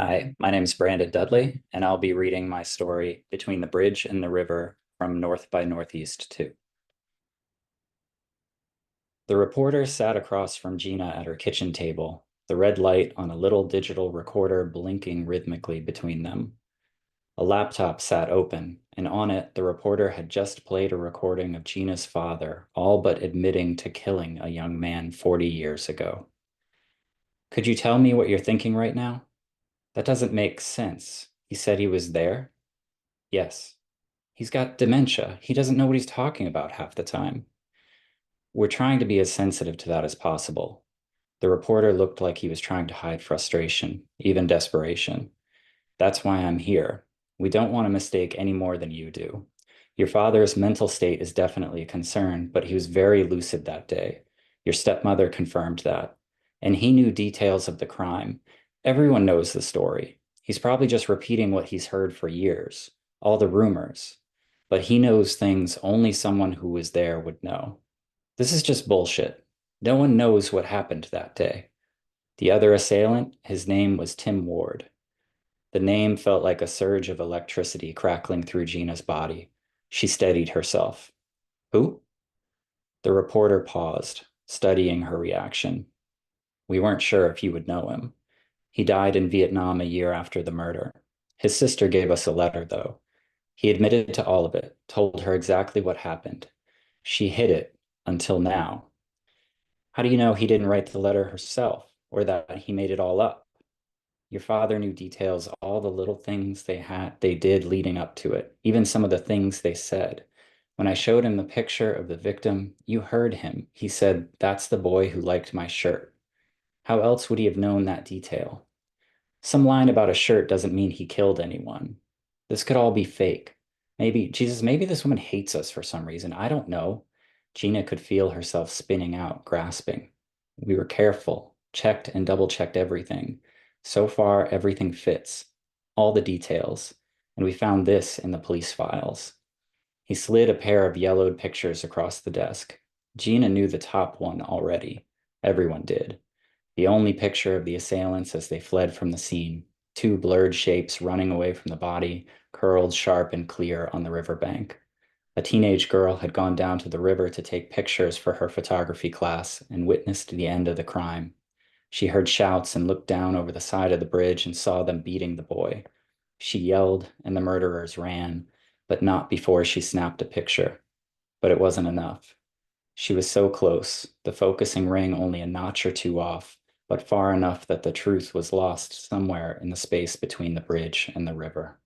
Hi, my name is Brandon Dudley, and I'll be reading my story Between the Bridge and the River from North by Northeast 2. The reporter sat across from Gina at her kitchen table, the red light on a little digital recorder blinking rhythmically between them. A laptop sat open, and on it, the reporter had just played a recording of Gina's father, all but admitting to killing a young man 40 years ago. Could you tell me what you're thinking right now? That doesn't make sense. He said he was there? Yes. He's got dementia. He doesn't know what he's talking about half the time. We're trying to be as sensitive to that as possible. The reporter looked like he was trying to hide frustration, even desperation. That's why I'm here. We don't want to mistake any more than you do. Your father's mental state is definitely a concern, but he was very lucid that day. Your stepmother confirmed that. And he knew details of the crime. Everyone knows the story. He's probably just repeating what he's heard for years, all the rumors. But he knows things only someone who was there would know. This is just bullshit. No one knows what happened that day. The other assailant, his name was Tim Ward. The name felt like a surge of electricity crackling through Gina's body. She steadied herself. Who? The reporter paused, studying her reaction. We weren't sure if you would know him. He died in Vietnam a year after the murder. His sister gave us a letter, though. He admitted to all of it, told her exactly what happened. She hid it until now. How do you know he didn't write the letter herself, or that he made it all up? Your father knew details, all the little things they did leading up to it, even some of the things they said. When I showed him the picture of the victim, you heard him. He said, "That's the boy who liked my shirt." How else would he have known that detail? Some line about a shirt doesn't mean he killed anyone. This could all be fake. Maybe this woman hates us for some reason. I don't know. Gina could feel herself spinning out, grasping. We were careful, checked and double checked everything. So far, everything fits, all the details, and we found this in the police files. He slid a pair of yellowed pictures across the desk. Gina knew the top one already. Everyone did. The only picture of the assailants as they fled from the scene, two blurred shapes running away from the body, curled sharp and clear on the riverbank. A teenage girl had gone down to the river to take pictures for her photography class and witnessed the end of the crime. She heard shouts and looked down over the side of the bridge and saw them beating the boy. She yelled, and the murderers ran, but not before she snapped a picture. But it wasn't enough. She was so close, the focusing ring only a notch or two off, but far enough that the truth was lost somewhere in the space between the bridge and the river.